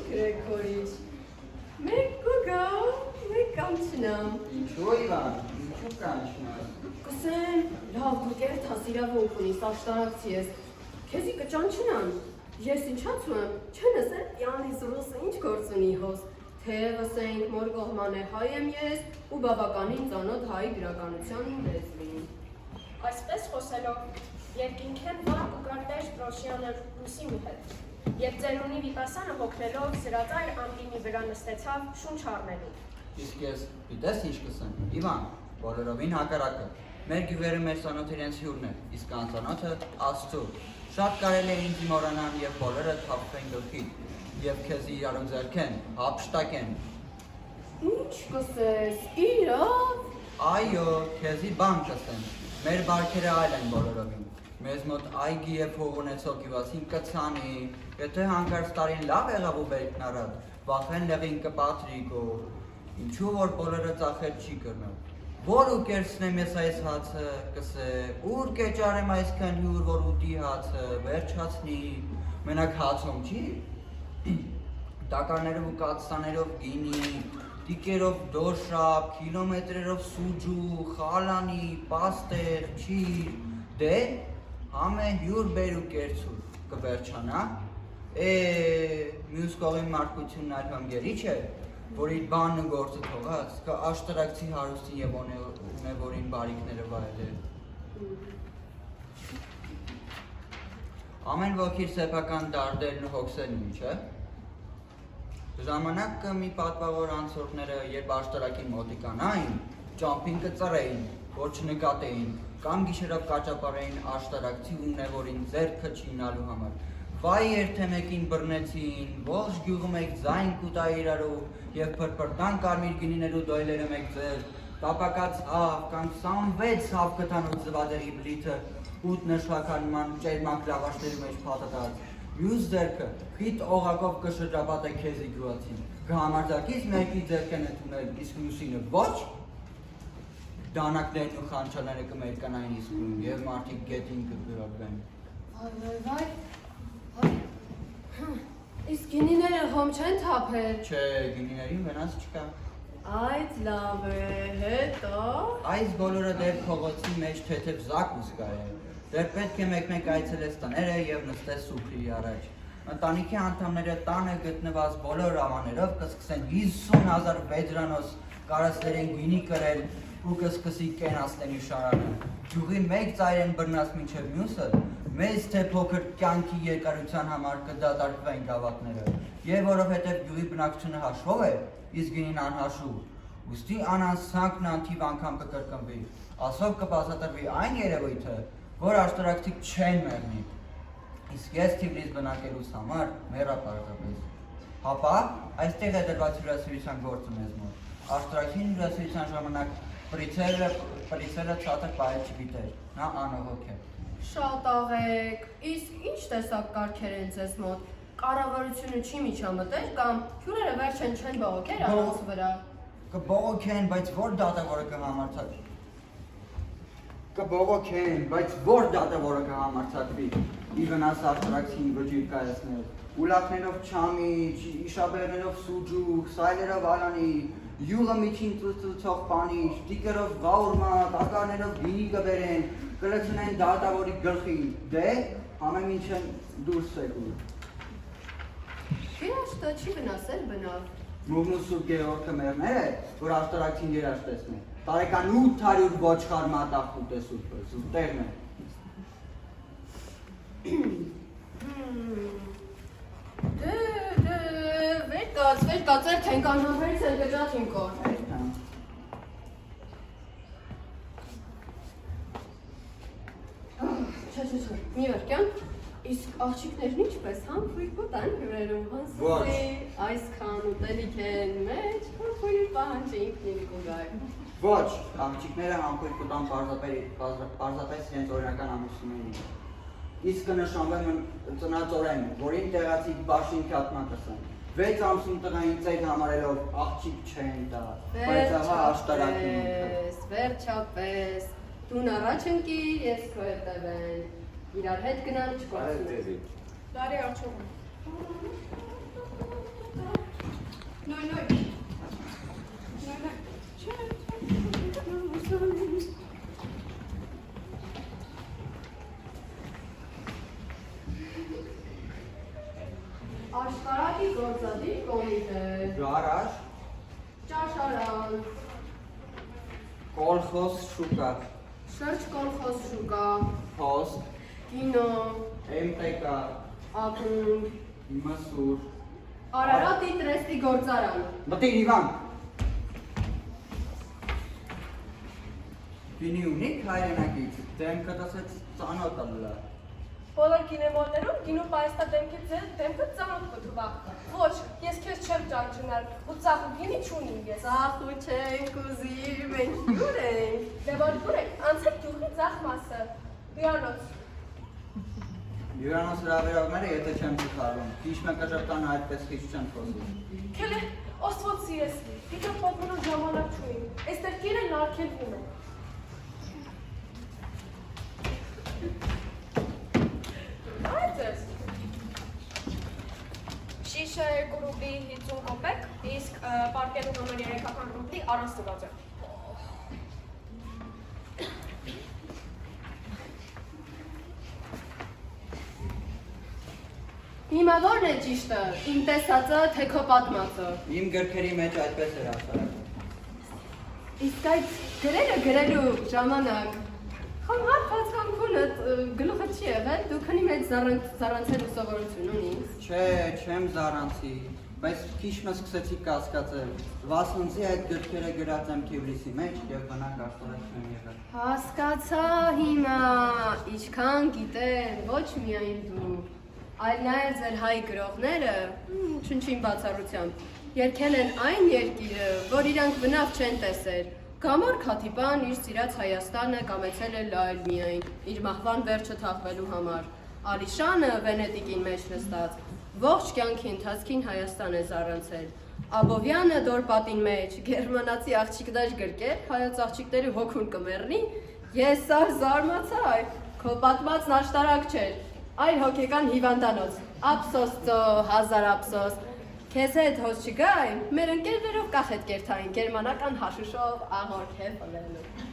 Գրեգորիչ, մեկ կուգա, մեկ կանչնամ։ Ինչու Իվան, ինչու կանչնամ։ Կսեմ, լավ դու կերտ ես իրավունք ունիս, աշտարակցի ես, քեզի կճանչնամ, ես ինչացու եմ, չեն ասել յանից ռուսը ինչ գործ ունի հոս, թե վսենք մոր կողման է հայ եմ ես ու բավականին ծանոթ հայ գրականության լեզվին։ Այսպես խոսելով, երկինք են վարկ ու կարտեժ պրոշյանը ռուսի մի հետ, և ձերունի վիպասանը հոգնելով սրածայր ամպինի վրա նստեցավ շունչ առնելու։ Իսկ ես գիտես ինչ կսեմ, Իվան, բոլորովին հակառակը, մեր գյուղերը մեր ծանոթ իրենց հյուրն է, իսկ անծանոթը Աստծու, շատ կարելի է ինձ մոռանան և բոլորը թափվեն գլխիդ, և քեզ իրարու ձեռքեն, հափշտակեն։ Ինչ կսես, իրավ։ Այո, քեզի բան կսեմ, մեր բարքերը այլ են բոլորովին, մեզ մոտ այգի և հող ունեցող գյուղացին կցանի, եթե հանկարծ տարին լավ եղավ ու բերքն առավ, վախեն լեղին կպատրիկ ու ինչու որ բոլորը ծախել չի կրնալ։ Որ ու կերցնեմ ես այս հացը, կսե, ուր կեճարեմ այսքան հյուր, որ ուտի հացը, վերջացնի, մենակ հացում չի, տակարներով ու կաթսաներով գինի, տիկերով դոշապ, կիլոմետրերով սուջու, խալանի, պաստեր, չիր, դե, համե հյուր բեր ու կերցուր, կվերջանա, մյուս կողին մարդկությունն այլ հանգերի չէ, որ իր բանն ու գործը թողած, կա աշտարակցի հարուստին և ունևորին բարիքները վայելել։ Ամեն ոգիր սեփական դարդերն ու հոգսերն ինչ է։ Ժամանակը մի պատվավոր անցորդները, երբ աշտարակին մոտիկանային, ճամփին կծռեին, որ չնկատեին, կամ գիշերով կաճապարեին աշտարակցի ունևորին ձեռքը չինալու համար։ Վայ երթեմեկին բռնեցին, ողջ գյուղը մեկ ձայն կուտա իրարու և փրփրտան կարմիր գինիներու դոյլերը մեկ ձեր, տապակած հավ կամ 26 հավ կտան ու ձվածեղի բլիթը ուտ նշվականման ճերմակ լավաշների մեջ փաթաթած, մյուս ձերքը խիտ օղակով կշրջապատե քեզի գյուղացին, կհամարձակից մեկի ձերքեն է թունել, իսկ մյուսինը ոչ, դանակներն ու խանչաները կմերկանային իսկույն և մարդիկ գետին կգրավվեն։ Վայ, իսկ գինիները հոմ չեն թափել։ Չէ, գինիներին վնաս չկա։ Այդ լավ է, հետո։ Այս բոլորը դեր փողոցի մեջ թեթև զակուսկա է։ Դեր պետք է մեկ-մեկ այցելես տները և նստես սուփրի առաջ։ Ընտանիքի անդամները տանը գտնված բոլոր ամաներով կսկսեն 50,000 վեդրանոց կարասներեն գինի կրել ու կսկսի կենացնելու շարանը։ Գյուղի մեկ ծայրեն բռնած մինչև մյուսը, մեծ թե փոքր կյանքի երկարության համար կդատարկվեն գավաթները, և որովհետև գյուղի բնակչությունը հաշվով է, իսկ գինին անհաշուվ, ուստի անանցանքն անթիվ անգամ կկրկնվի, ասով կբացատրվի այն երևույթը, որ աշտարակցիք չեն մեռնի, իսկ ես Թիֆլիս բնակելուց համար մեռա պարզապես։ Հապա, այստեղ է դրված հյուրասիրության գործը մեզ մոտ, աշտարակցին հյուրասիրության ժամանակ պրիցելը ցածր պահել չգիտեր, նա անողոք է։ Շատ աղեք, իսկ ինչ տեսակ կարգեր են ձեզ մոտ, կառավարությունը չի միջամտել կամ հյուրերը վերջեն չեն բողոքեր առանց վրա։ Կբողոքեն, բայց որ դատավորը կհամարձակվի, ի վնաս աշտարակցին վճիռ կայացնել, ուլակներով չամիչ, իշաբերներով սուջուկ, սայլերով ալանի, յուղը միջին ծծծող պանիչ, տիկերով գաուրմա, տակարներով գինի կբերեն, կլցնեն դատավորի գլխին, դե, համեմ ինչ են դուրս սեկուր։ Երաշտը չի վնասել բնավ։ Մուղն ու Սուրբ Գևորգը մեռներ է, որ աշտարակցին երաշտ տեսնի, տարեկան 800 ոչխար մատաղ ուտե Սուրբ տեղն է։ Վեր կացեր թենք անհամերից են գջատ իմ կոր։ Չէ, մի վարկյան, իսկ աղջիկներն ինչպես համբույր պոտան հյուրերում հանսուցի, այսքան ուտելիք են մեջ, համբույր պահանջը ինքնին կուգար։ Ոչ, աղջիկները համբույր պոտան պարզապես իրենց օրինական ամուսնուներին։ Իսկ կնշանվեն ծնածորեն, որին տեղացի բաշին քատման կսեն։ 6 ամսում տղային ծեր համարելով աղջիկ չեն տա, բայց ահա աշտարակին։ Վերջապես, տուն առաջ ընկիր, ես քո հետևեն, իրար հետ գնան չկործում։ Լարի արջողում։ Աշտարակի գործադիր կոմիտե, Գարաժ, ճաշարան, կոլխոզ շուկա, շրջկոլխոզ շուկա, հոստ, կինո, MTK, ակումբ, մսուր, Արարատի տրեստի գործարան, մտիր Իվան։ Գինի ունիք հայրենակից, դեմքը դասեց ծանոտ ալլա։ Բոլոր կինեմոններում գինու պայստադեմքի ձեր դեմքը ծանոթ կթվա։ Ոչ, ես քեզ չեմ ճանճնալ, ու ծախու գինի չունիմ ես։ Ծախու չենք ուզի, մենք յուր ենք։ Դե որ դուր եք, անցեք գյուղի ձախ մասը, հյուրանոց։ Հյուրանոց հրավերողները եթե չեմ ծխարում, հիշ մեկը ժպտան այդպես քիչ չեն խոսում։ Քելե, ոստվոց սիրես, դիքը պատմելու ժամանակ չունիմ, էստեր կիրեն արկելվում է։ Այդ ես։ Շիշը 2 ռուբլի 50 կոպեկ, իսկ պարկերու համար 300 ռուբլի առանց տված է։ Հիմա որն է ճիշտը, իմ տեսածը, թե քո պատմածը։ Իմ գրքերի մեջ այդպես էր ասարակ։ Իսկ այդ գրերը գրելու ժամանակ, խամ հարփած կամ քունդ գլուխը չի եղել, դու քանի մեջ զառանցելու սովորություն ունիս։ Չէ, չեմ զառանցի, բայց քիչ մը սկսեցի կասկածել։ Վասնձի այդ գրքերը գրած եմ Թիֆլիսի մեջ եւ բնակ արտորակ չեմ եղել։ Հասկացա հիմա, ինչքան գիտեն, ոչ միայն դու, այլ նաև ձեր հայ գրողները, չնչին բացառությամբ, երգել են այն երկիրը, որ իրանք բնավ չեն տեսել։ Գամար Քաթիպան իր սիրած Հայաստանը կամեցել է լայել միայն, իր մահվան վերջը թաղվելու համար։ Ալիշանը Վենետիկին մեջ նստած, ողջ կյանքի ընթացքին Հայաստան է զառանցել։ Աբովյանը դորպատին մեջ, գերմանացի աղջիկներ գրկեր, հայոց աղջիկների հոգուն կմեռնի, ես զարմացա, քո պատմածն աշտարակ չէր, այլ հոգեկան հիվանդանոց, ափսոս ծո, հազար ափսոս, քեզ հետ հոս չգայ, մեր ընկերներով կախետ կերթային, գերմանական հաշուշով աղորք է պլելու։